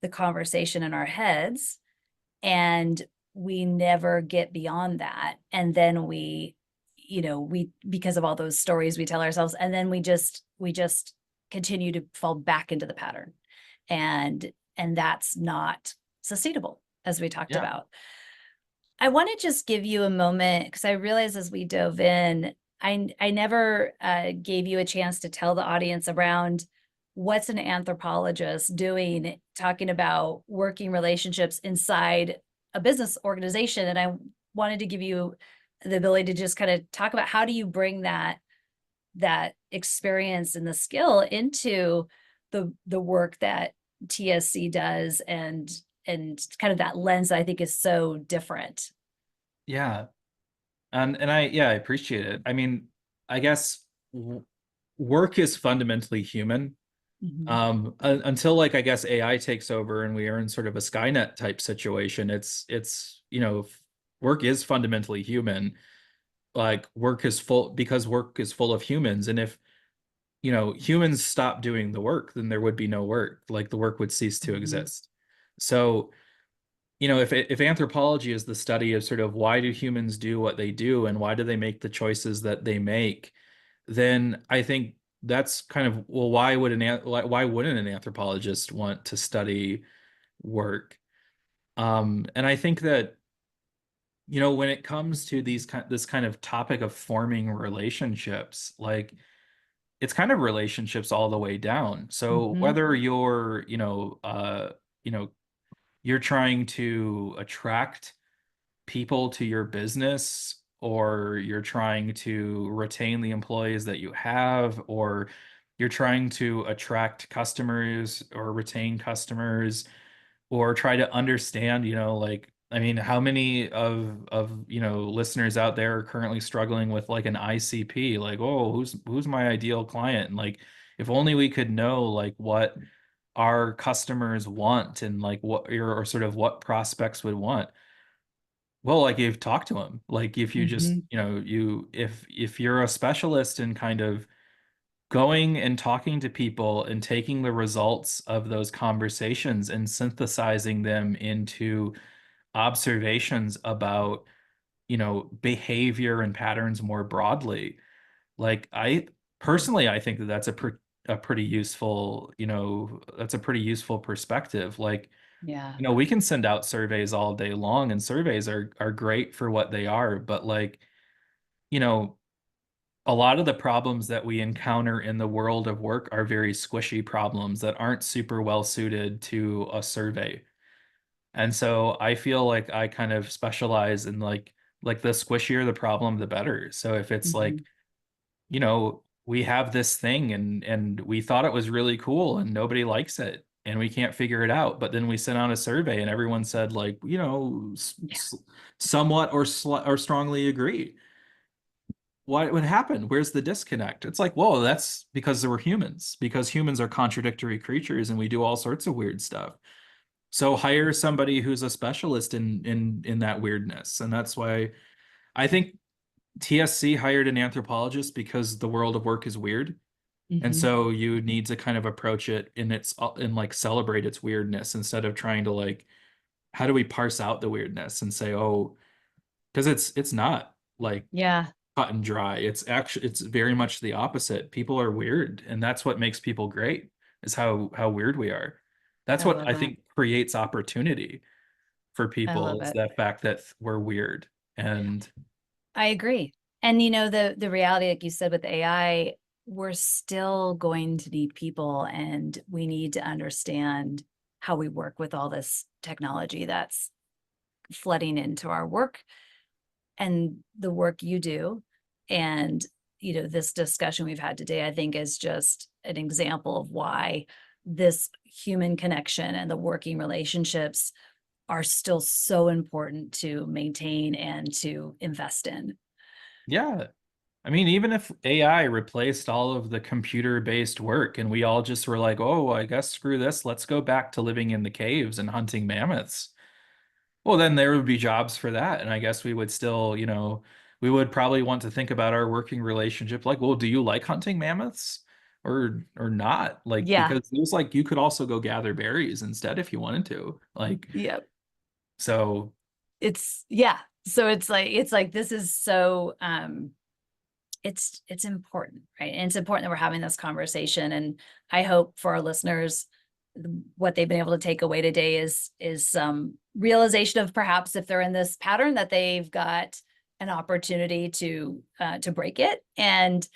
the conversation in our heads, and we never get beyond that. And then we because of all those stories we tell ourselves, and then we just continue to fall back into the pattern. And that's not sustainable, as we talked Yeah. about. I want to just give you a moment, because I realized as we dove in, I never gave you a chance to tell the audience around what's an anthropologist doing, talking about working relationships inside a business organization. And I wanted to give you the ability to just kind of talk about how do you bring that experience and the skill into the work that TSC does, and kind of that lens that I think is so different. Yeah. And I appreciate it. I mean, I guess work is fundamentally human. Mhm. Until like I guess AI takes over and we are in sort of a Skynet type situation, it's work is fundamentally human. Like work is full because work is full of humans, and if humans stop doing the work, then there would be no work. Like the work would cease to Mhm. exist. So if anthropology is the study of sort of why do humans do what they do and why do they make the choices that they make, then I think that's kind of, well, why wouldn't an anthropologist want to study work? And I think that when it comes to this kind of topic of forming relationships, like it's kind of relationships all the way down. So Mhm. whether you're you know you're trying to attract people to your business, or you're trying to retain the employees that you have, or you're trying to attract customers or retain customers, or try to understand, like, I mean, how many of listeners out there are currently struggling with like an ICP, like, oh, who's my ideal client? And like, if only we could know like what our customers want and like what or sort of what prospects would want. Well, like you've talked to them. Like if you just, Mhm. if you're a specialist in kind of going and talking to people and taking the results of those conversations and synthesizing them into observations about, behavior and patterns more broadly. Like I personally, I think that a pretty useful, that's a pretty useful perspective. Like, Yeah. we can send out surveys all day long, and surveys are great for what they are, but like, you know, a lot of the problems that we encounter in the world of work are very squishy problems that aren't super well suited to a survey. And so I feel like I kind of specialize in like the squishier the problem, the better. So if it's like, Mhm. we have this thing and we thought it was really cool and nobody likes it and we can't figure it out. But then we sent out a survey and everyone said like, Yeah. somewhat or strongly agree. What would happen? Where's the disconnect? It's like, whoa, that's because we're humans, because humans are contradictory creatures and we do all sorts of weird stuff. So hire somebody who's a specialist in that weirdness. And that's why I think TSC hired an anthropologist because the world of work is weird. And Mhm. so you need to kind of approach it in its and like celebrate its weirdness instead of trying to like, how do we parse out the weirdness and say, oh, because it's not like Yeah. cut and dry. It's very much the opposite. People are weird, and that's what makes people great, is how weird we are. That's I what love I that. think creates opportunity for I people, love is it. that fact that we're weird. And I agree. And the reality, like you said, with AI, we're still going to need people, and we need to understand how we work with all this technology that's flooding into our work and the work you do. And this discussion we've had today, I think, is just an example of why this human connection and the working relationships are still so important to maintain and to invest in. yeah, I mean, even if AI replaced all of the computer-based work and we all just were like, oh, I guess screw this, let's go back to living in the caves and hunting mammoths. Well, then there would be jobs for that. And I guess we would still, we would probably want to think about our working relationship like, well, do you like hunting mammoths or not? Like, Yeah. because it was like you could also go gather berries instead if you wanted to. Like, Yep. so yeah. So it's like this is so it's important, right? And it's important that we're having this conversation. And I hope for our listeners, what they've been able to take away today is some realization of perhaps if they're in this pattern that they've got an opportunity to break it. And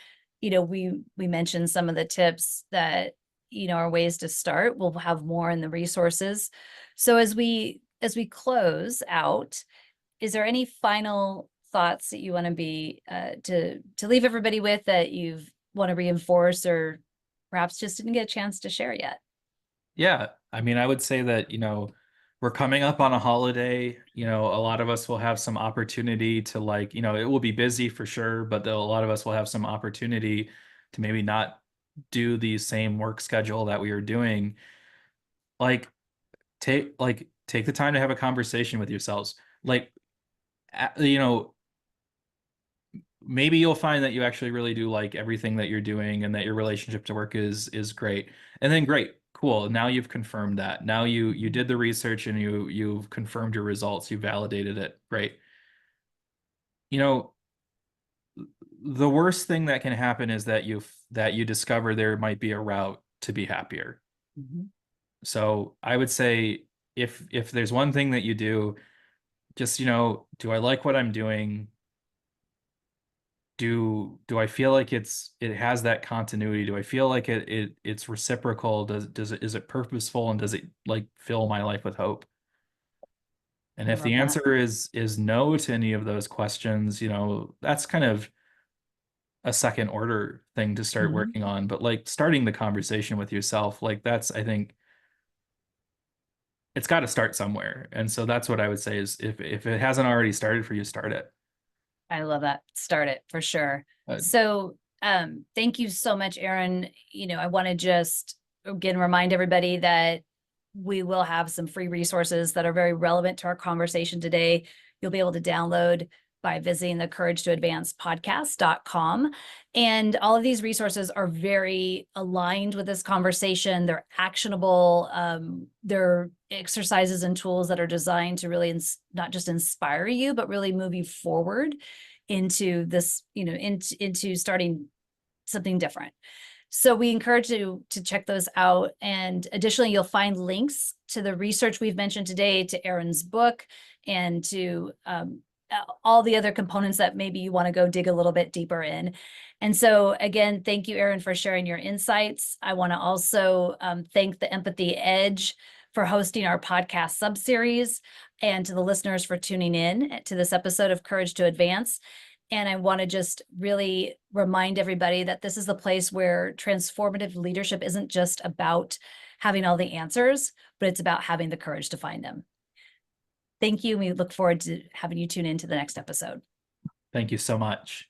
we mentioned some of the tips that are ways to start. We'll have more in the resources. So as we close out, is there any final thoughts that you want to be to leave everybody with that you want to reinforce, or perhaps just didn't get a chance to share yet? Yeah, I mean, I would say that, we're coming up on a holiday. A lot of us will have some opportunity to, like, it will be busy for sure, but a lot of us will have some opportunity to maybe not do the same work schedule that we are doing. Like, take the time to have a conversation with yourselves. Like, you know, maybe you'll find that you actually really do like everything that you're doing and that your relationship to work is great. And then great, cool. Now you've confirmed that. Now you did the research and you've confirmed your results, you validated it. Great. You know, the worst thing that can happen is that you discover there might be a route to be happier. Mhm. So I would say if there's one thing that you do, just, do I like what I'm doing? Do I feel like it has that continuity? Do I feel like it's reciprocal? Is it purposeful, and does it like fill my life with hope? And I if the love that. answer is no to any of those questions, that's kind of a second order thing to start Mhm. working on. But like starting the conversation with yourself, like that's, I think, it's got to start somewhere. And so that's what I would say is if it hasn't already started for you, start it. I love that. Start it for sure. Uh, So thank you so much, Aaron. I want to just again remind everybody that we will have some free resources that are very relevant to our conversation today. You'll be able to download by visiting the courage to advance podcast.com. And all of these resources are very aligned with this conversation. They're actionable. They're exercises and tools that are designed to really not just inspire you, but really move you forward into this, into starting something different. So we encourage you to check those out. And additionally, you'll find links to the research we've mentioned today, to Aaron's book, and to all the other components that maybe you want to go dig a little bit deeper in. And so again, thank you, Aaron, for sharing your insights. I want to also thank the Empathy Edge for hosting our podcast subseries, and to the listeners for tuning in to this episode of Courage to Advance. And I want to just really remind everybody that this is the place where transformative leadership isn't just about having all the answers, but it's about having the courage to find them. Thank you. We look forward to having you tune in to the next episode. Thank you so much.